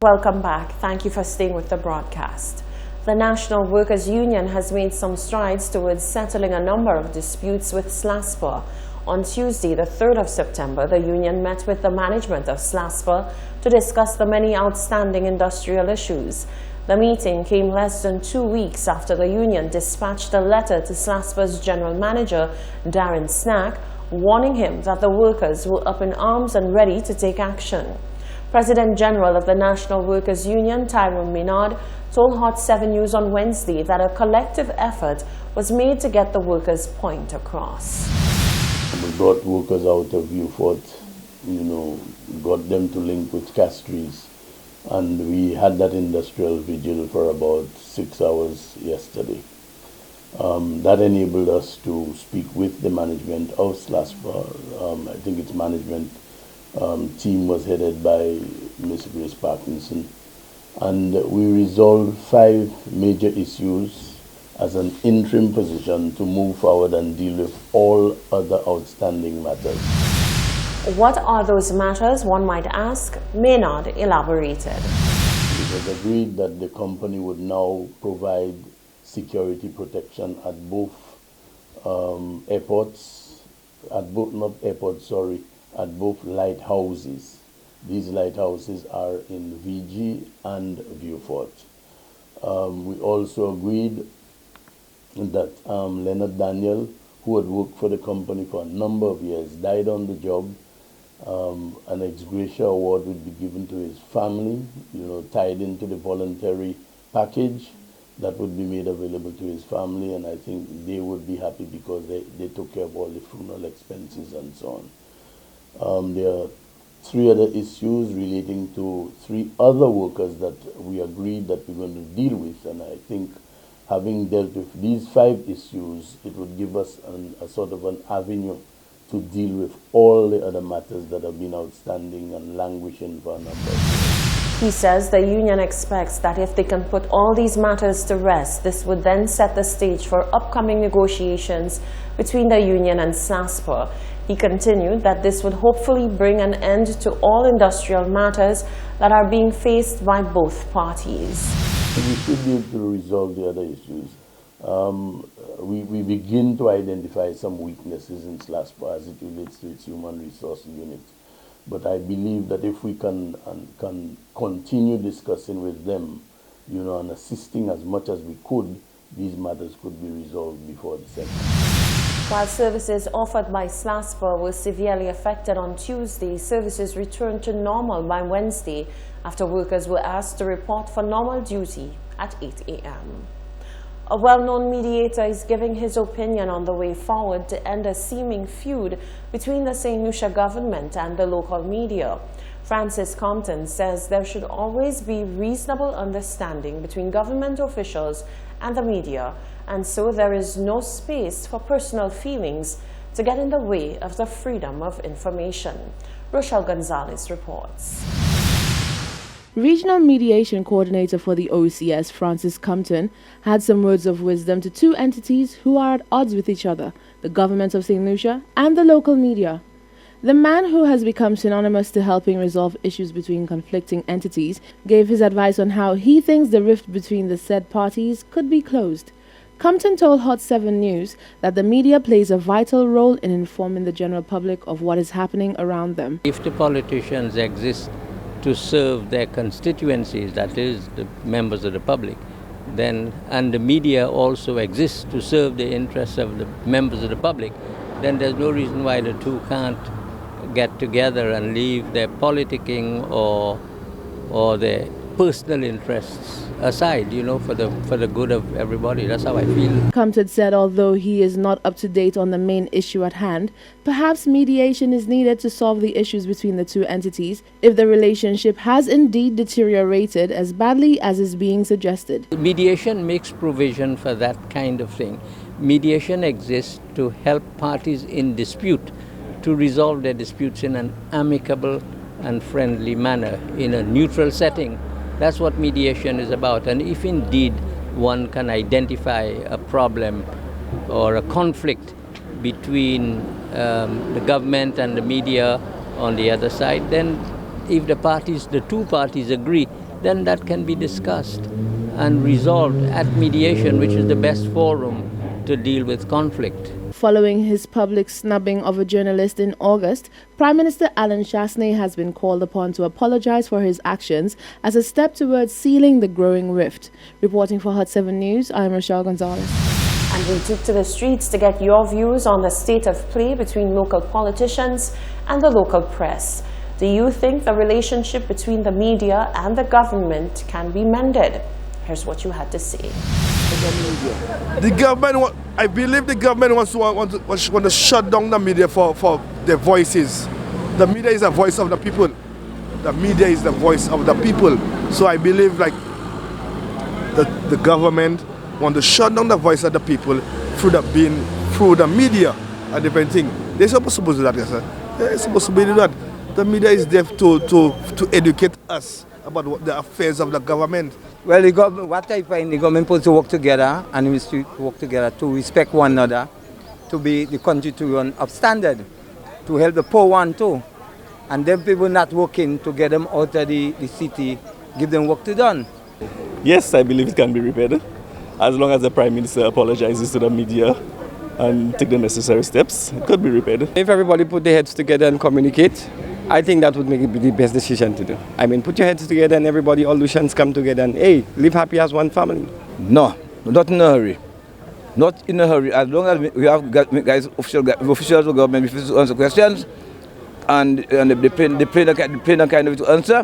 Welcome back. Thank you for staying with the broadcast. The National Workers' Union has made some strides towards settling a number of disputes with SLASPA. On Tuesday, the 3rd of September, the union met with the management of SLASPA to discuss the many outstanding industrial issues. The meeting came less than 2 weeks after the union dispatched a letter to SLASPA's general manager, Darren Snack, warning him that the workers were up in arms and ready to take action. President General of the National Workers' Union, Tyrone Maynard, told Hot 7 News on Wednesday that a collective effort was made to get the workers' point across. We brought workers out of Beaufort, got them to link with Castries, and we had that industrial vigil for about 6 hours yesterday. That enabled us to speak with the management of SLASPA. I think its management team was headed by Ms. Grace Parkinson, and we resolved 5 major issues as an interim position to move forward and deal with all other outstanding matters. What are those matters, one might ask? Maynard elaborated. It was agreed that the company would now provide security protection at both at both lighthouses. These lighthouses are in VG and Beaufort. We also agreed that Leonard Daniel, who had worked for the company for a number of years, died on the job. An ex gratia award would be given to his family, tied into the voluntary package that would be made available to his family, and I think they would be happy because they took care of all the funeral expenses and so on. There are 3 other issues relating to 3 other workers that we agreed that we're going to deal with, and I think having dealt with these 5 issues, it would give us a sort of an avenue to deal with all the other matters that have been outstanding and languishing for a number of years. He says the union expects that if they can put all these matters to rest, this would then set the stage for upcoming negotiations between the union and SLASPA. He continued that this would hopefully bring an end to all industrial matters that are being faced by both parties. We should be able to resolve the other issues. We begin to identify some weaknesses in SLASPA as it relates to its human resource unit. But I believe that if we can continue discussing with them, and assisting as much as we could, these matters could be resolved before December. While services offered by SLASPA were severely affected on Tuesday, services returned to normal by Wednesday after workers were asked to report for normal duty at 8 a.m. A well-known mediator is giving his opinion on the way forward to end a seeming feud between the St. Lucia government and the local media. Francis Compton says there should always be reasonable understanding between government officials and the media, and so there is no space for personal feelings to get in the way of the freedom of information. Rochelle Gonzalez reports. Regional Mediation Coordinator for the OCS, Francis Compton, had some words of wisdom to 2 entities who are at odds with each other, the government of St. Lucia and the local media. The man, who has become synonymous to helping resolve issues between conflicting entities, gave his advice on how he thinks the rift between the said parties could be closed. Compton told Hot 7 News that the media plays a vital role in informing the general public of what is happening around them. If the politicians exist to serve their constituencies, that is, the members of the public, and the media also exists to serve the interests of the members of the public, then there's no reason why the two can't get together and leave their politicking or their personal interests aside, for the good of everybody. That's how I feel. Compton said although he is not up to date on the main issue at hand, perhaps mediation is needed to solve the issues between the 2 entities if the relationship has indeed deteriorated as badly as is being suggested. Mediation makes provision for that kind of thing. Mediation exists to help parties in dispute to resolve their disputes in an amicable and friendly manner, in a neutral setting. That's what mediation is about. And if indeed one can identify a problem or a conflict between the government and the media on the other side, then if the 2 parties agree then that can be discussed and resolved at mediation, which is the best forum to deal with conflict. Following his public snubbing of a journalist in August, Prime Minister Alan Chasney has been called upon to apologize for his actions as a step towards sealing the growing rift. Reporting for Hot 7 News, I am Rochelle Gonzalez. And we took to the streets to get your views on the state of play between local politicians and the local press. Do you think the relationship between the media and the government can be mended? Here's what you had to say. The government, I believe the government wants to shut down the media for their voices. The media is the voice of the people. The media is the voice of the people. So I believe like the government want to shut down the voice of the people through the media and different thing. They're supposed to do that, yes, sir. They're supposed to do that. The media is there to educate us about the affairs of the government. Well, what I find, the government supposed to work together and we should work together to respect one another, to be the country to run up standard, to help the poor one too. And them people not working to get them out of the city, give them work to done. Yes, I believe it can be repaired, as long as the Prime Minister apologizes to the media and take the necessary steps. It could be repaired. If everybody put their heads together and communicate, I think that would make it the best decision to do. I mean, put your heads together and everybody, all Lucians come together and, hey, live happy as one family. No, not in a hurry. Not in a hurry. As long as we have guys, officials of government, to answer questions, and they play the kind of to answer,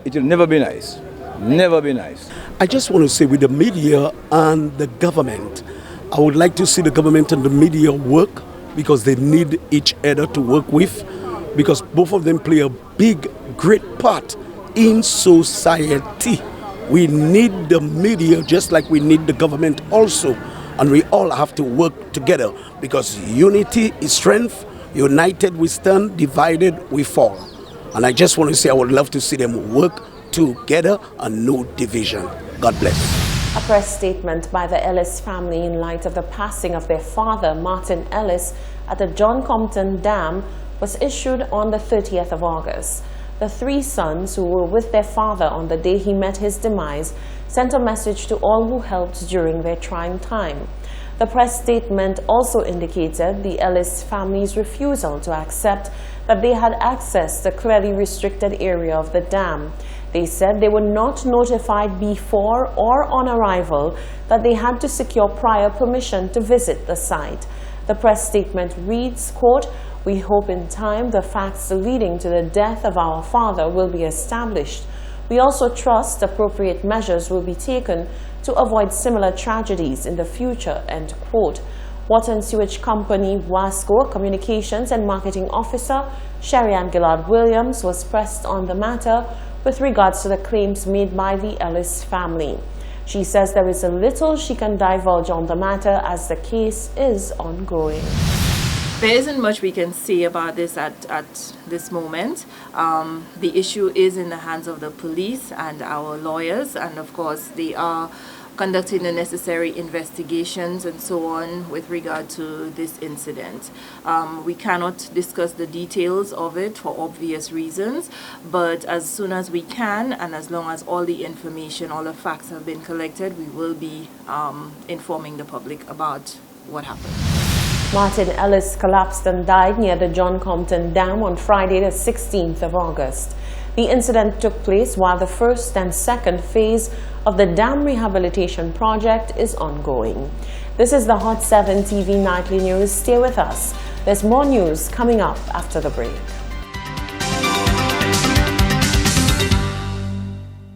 it will never be nice. Never be nice. I just want to say with the media and the government, I would like to see the government and the media work because they need each other to work with, because both of them play a big, great part in society. We need the media just like we need the government also, and we all have to work together because unity is strength. United we stand, divided we fall. And I just want to say I would love to see them work together and no division. God bless. A press statement by the Ellis family in light of the passing of their father, Martin Ellis, at the John Compton Dam was issued on the 30th of August. The three sons who were with their father on the day he met his demise sent a message to all who helped during their trying time. The press statement also indicated the Ellis family's refusal to accept that they had access to the clearly restricted area of the dam. They said they were not notified before or on arrival that they had to secure prior permission to visit the site. The press statement reads, quote, "We hope in time the facts leading to the death of our father will be established. We also trust appropriate measures will be taken to avoid similar tragedies in the future," end quote. Water and Sewage Company Wasco Communications and Marketing Officer Sherry-Ann Gillard Williams was pressed on the matter with regards to the claims made by the Ellis family. She says there is a little she can divulge on the matter as the case is ongoing. There isn't much we can say about this at this moment. The issue is in the hands of the police and our lawyers, and of course they are conducting the necessary investigations and so on with regard to this incident. We cannot discuss the details of it for obvious reasons, but as soon as we can and as long as all the information, all the facts have been collected, we will be informing the public about what happened. Martin Ellis collapsed and died near the John Compton Dam on Friday the 16th of August. The incident took place while the first and second phase of the dam rehabilitation project is ongoing. This is the Hot 7 TV Nightly News. Stay with us. There's more news coming up after the break.